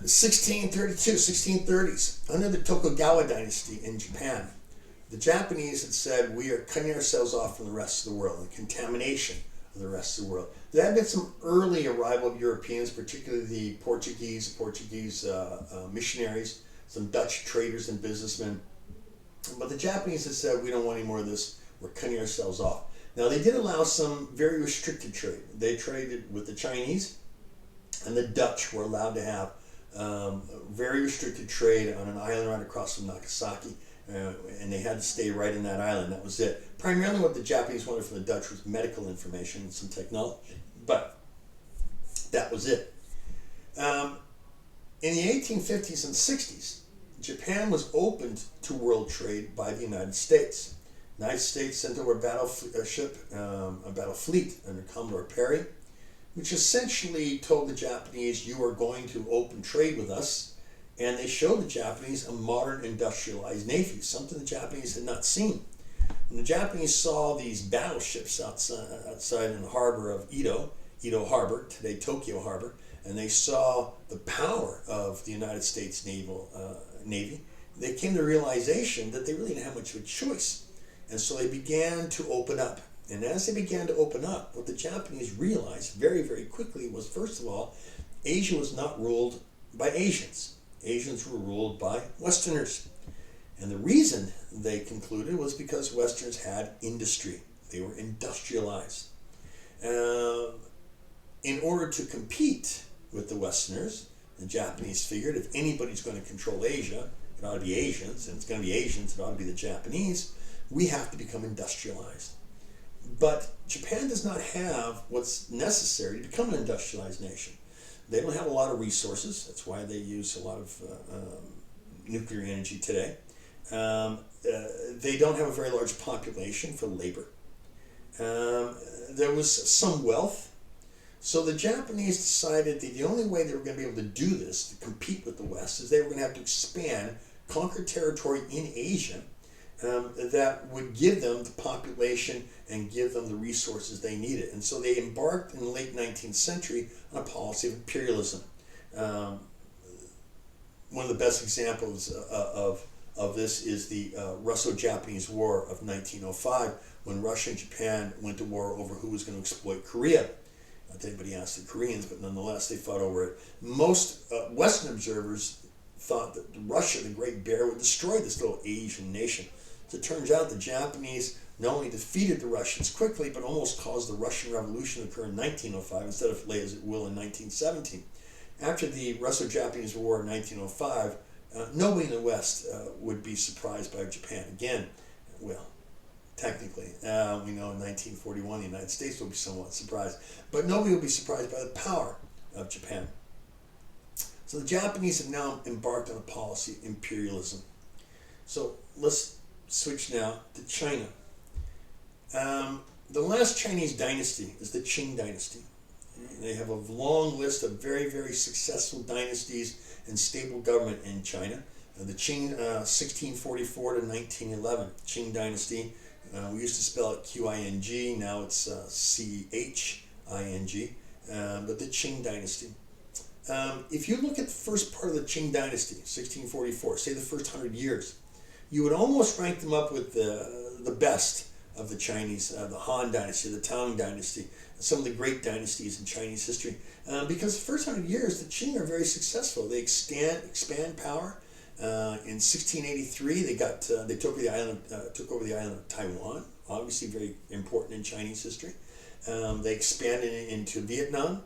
1632, 1630s, under the Tokugawa dynasty in Japan, the Japanese had said, we are cutting ourselves off from the rest of the world, the contamination of the rest of the world. There had been some early arrival of Europeans, particularly the Portuguese missionaries, some Dutch traders and businessmen. But the Japanese had said, we don't want any more of this, we're cutting ourselves off. Now, they did allow some very restricted trade. They traded with the Chinese, and the Dutch were allowed to have very restricted trade on an island right across from Nagasaki. And they had to stay right in that island. That was it. Primarily what the Japanese wanted from the Dutch was medical information and some technology. But that was it. In the 1850s and 60s, Japan was opened to world trade by the United States. The United States sent over a battle fleet under Commodore Perry, which essentially told the Japanese, you are going to open trade with us. And they showed the Japanese a modern industrialized navy, something the Japanese had not seen. When the Japanese saw these battleships outside in the harbor of Edo Harbor, today Tokyo Harbor, and they saw the power of the United States Navy, they came to the realization that they really didn't have much of a choice. And so they began to open up. And as they began to open up, what the Japanese realized very, very quickly was, first of all, Asia was not ruled by Asians. Asians were ruled by Westerners. And the reason they concluded was because Westerners had industry. They were industrialized. In order to compete with the Westerners, the Japanese figured if anybody's going to control Asia, it ought to be Asians, and it's going to be Asians, it ought to be the Japanese. We have to become industrialized. But Japan does not have what's necessary to become an industrialized nation. They don't have a lot of resources. That's why they use a lot of nuclear energy today. They don't have a very large population for labor. There was some wealth. So the Japanese decided that the only way they were going to be able to do this, to compete with the West, is they were going to have to expand, conquer territory in Asia that would give them the population and give them the resources they needed. And so they embarked in the late 19th century on a policy of imperialism. One of the best examples of this is the Russo-Japanese War of 1905, when Russia and Japan went to war over who was going to exploit Korea. Not that anybody asked the Koreans, but nonetheless they fought over it. Most Western observers thought that Russia, the Great Bear, would destroy this little Asian nation. So it turns out the Japanese not only defeated the Russians quickly, but almost caused the Russian Revolution to occur in 1905 instead of late as it will in 1917. After the Russo-Japanese War in 1905, nobody in the West would be surprised by Japan again. Well, technically, we know in 1941 the United States will be somewhat surprised, but nobody will be surprised by the power of Japan. So the Japanese have now embarked on a policy of imperialism. So let's switch now to China. The last Chinese dynasty is the Qing dynasty. They have a long list of very, very successful dynasties and stable government in China. The Qing, 1644 to 1911, Qing dynasty. We used to spell it Qing, now it's Ching, but the Qing dynasty. If you look at the first part of the Qing dynasty, 1644, say the first 100 years, you would almost rank them up with the best of the Chinese, the Han dynasty, the Tang dynasty, some of the great dynasties in Chinese history. Because the first 100 years, the Qing are very successful. They expand power. In 1683, they took over the island of Taiwan, obviously very important in Chinese history. They expanded into Vietnam.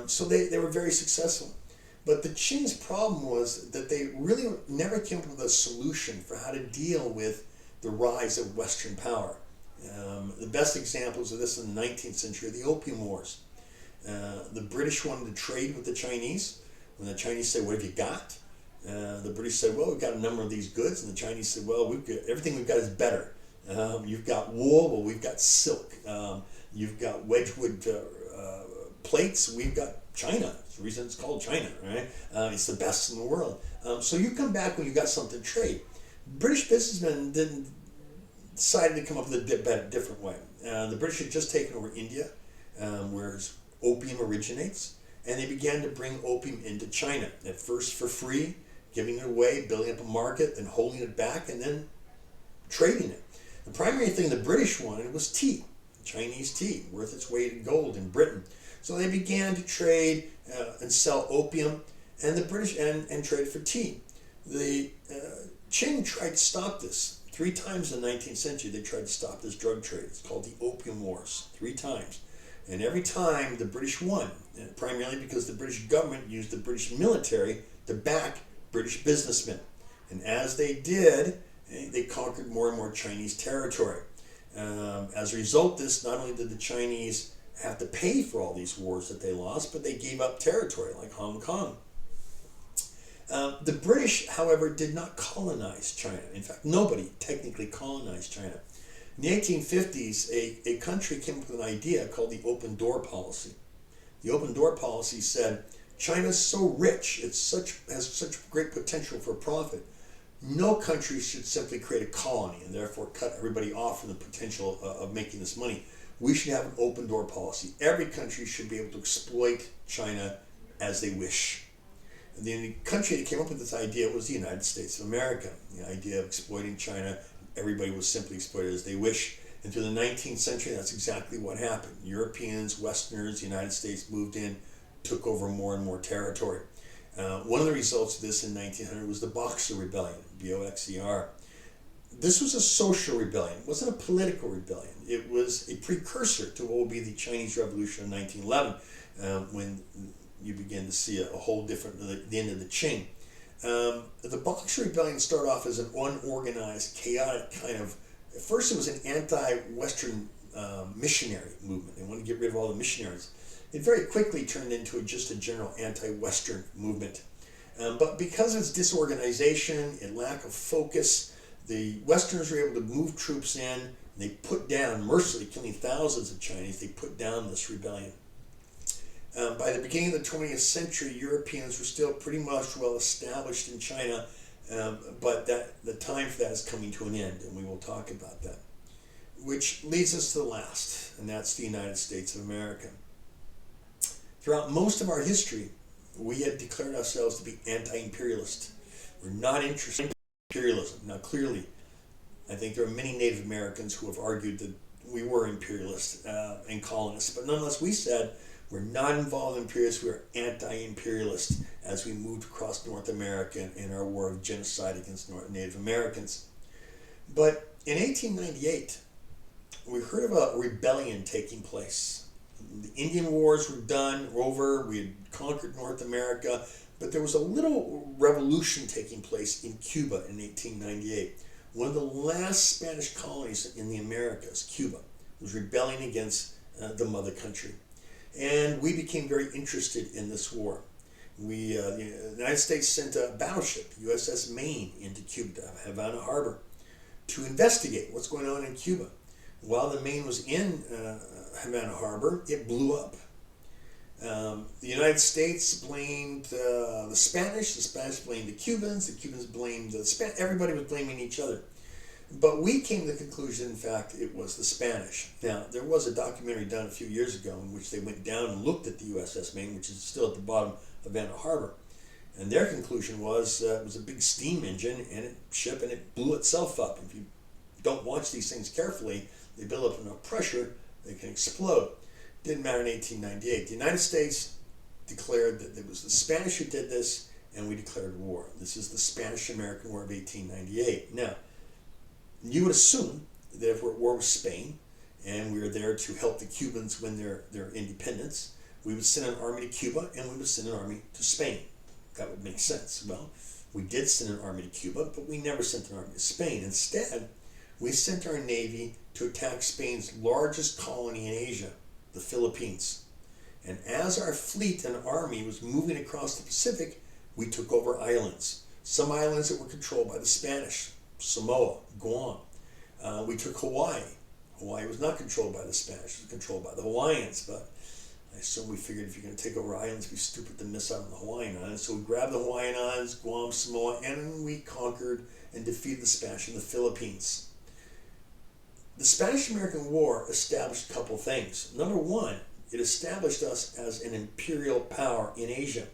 So they were very successful. But the Qing's problem was that they really never came up with a solution for how to deal with the rise of Western power. The best examples of this in the 19th century are the Opium Wars. The British wanted to trade with the Chinese. When the Chinese said, what have you got? The British said, well, we've got a number of these goods. And the Chinese said, well, everything we've got is better. You've got wool, well, we've got silk. You've got Wedgwood plates, we've got China. That's the reason it's called China, right? It's the best in the world. So you come back when you've got something to trade. British businessmen decided to come up with a different way. The British had just taken over India, where opium originates. and they began to bring opium into China, at first for free, giving it away, building up a market, then holding it back, and then trading it. The primary thing the British wanted was tea, Chinese tea, worth its weight in gold in Britain. So they began to trade and sell opium, and the British and trade for tea. The Qing tried to stop this 3 times in the 19th century. They tried to stop this drug trade. It's called the Opium Wars, 3 times. And every time the British won, primarily because the British government used the British military to back British businessmen. And as they did, they conquered more and more Chinese territory. As a result, not only did the Chinese have to pay for all these wars that they lost, but they gave up territory like Hong Kong. The British, however, did not colonize China. In fact, nobody technically colonized China. In the 1850s, a country came up with an idea called the open door policy. The open door policy said, China's so rich, has such great potential for profit, no country should simply create a colony and therefore cut everybody off from the potential of making this money. We should have an open door policy. Every country should be able to exploit China as they wish. And the country that came up with this idea was the United States of America. The idea of exploiting China, everybody was simply exploited as they wish. And through the 19th century, that's exactly what happened. Europeans, Westerners, the United States moved in, took over more and more territory. One of the results of this in 1900 was the Boxer Rebellion, B-O-X-E-R. This was a social rebellion. It wasn't a political rebellion. It was a precursor to what would be the Chinese Revolution of 1911, when you begin to see a whole different, the end of the Qing. The Boxer Rebellion started off as an unorganized, chaotic kind of, at first it was an anti-Western missionary movement. They wanted to get rid of all the missionaries. It very quickly turned into just a general anti-Western movement. But because of its disorganization and lack of focus, the Westerners were able to move troops in. They put down, mercilessly killing thousands of Chinese, they put down this rebellion. By the beginning of the 20th century, Europeans were still pretty much well established in China, but the time for that is coming to an end, and we will talk about that. Which leads us to the last, and that's the United States of America. Throughout most of our history, we had declared ourselves to be anti-imperialist. We're not interested in imperialism. Now, clearly, I think there are many Native Americans who have argued that we were imperialists and colonists, but nonetheless, we said we're not involved in imperialism. We're anti-imperialist as we moved across North America in our war of genocide against Native Americans. But in 1898, we heard of a rebellion taking place. The Indian Wars were done, were over, we had conquered North America, but there was a little revolution taking place in Cuba in 1898. One of the last Spanish colonies in the Americas, Cuba, was rebelling against the mother country. And we became very interested in this war. The United States sent a battleship, USS Maine, into Cuba, Havana Harbor, to investigate what's going on in Cuba. While the Maine was in Havana Harbor, it blew up. The United States blamed the Spanish blamed the Cubans blamed the Spanish, everybody was blaming each other. But we came to the conclusion, in fact, it was the Spanish. Now, there was a documentary done a few years ago in which they went down and looked at the USS Maine, which is still at the bottom of Havana Harbor. And their conclusion was it was a big steam engine and it blew itself up. If you don't watch these things carefully, they build up enough pressure, they can explode. Didn't matter in 1898. The United States declared that it was the Spanish who did this, and we declared war. This is the Spanish-American War of 1898. Now, you would assume that if we're at war with Spain, and we were there to help the Cubans win their independence, we would send an army to Cuba, and we would send an army to Spain. That would make sense. Well, we did send an army to Cuba, but we never sent an army to Spain. Instead, we sent our Navy to attack Spain's largest colony in Asia, the Philippines. And as our fleet and army was moving across the Pacific, we took over islands. Some islands that were controlled by the Spanish, Samoa, Guam. We took Hawaii. Hawaii was not controlled by the Spanish, it was controlled by the Hawaiians, but I assume we figured if you're going to take over islands, it'd be stupid to miss out on the Hawaiian Islands. So we grabbed the Hawaiian Islands, Guam, Samoa, and we conquered and defeated the Spanish in the Philippines. The Spanish-American War established a couple things. Number one, It established us as an imperial power in Asia.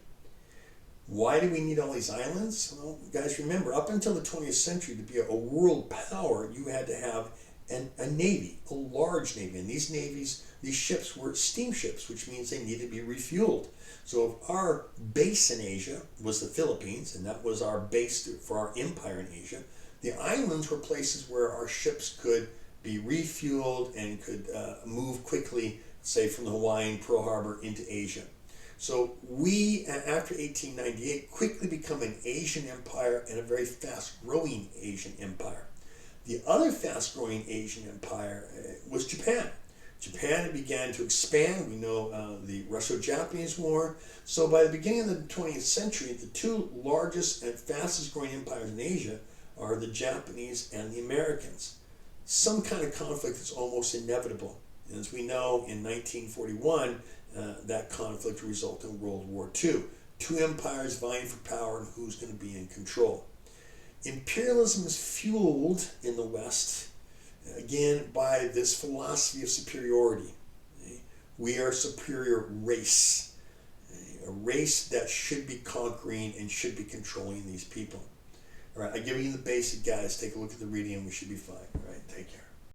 Why do we need all these islands? Well, guys, remember, up until the 20th century, to be a world power, you had to have a navy, a large navy. And these ships were steamships, which means they needed to be refueled. So if our base in Asia was the Philippines, and that was our base for our empire in Asia, the islands were places where our ships could be refueled and could move quickly, say, from the Hawaiian Pearl Harbor into Asia. So we, after 1898, quickly become an Asian empire and a very fast-growing Asian empire. The other fast-growing Asian empire was Japan. Japan began to expand. We know the Russo-Japanese War. So by the beginning of the 20th century, the two largest and fastest-growing empires in Asia are the Japanese and the Americans. Some kind of conflict is almost inevitable. And as we know, in 1941, that conflict resulted in World War II. Two empires vying for power and who's going to be in control. Imperialism is fueled in the West, again, by this philosophy of superiority. We are a superior race, a race that should be conquering and should be controlling these people. All right, I give you the basic, guys. Take a look at the reading and we should be fine. All right, take care.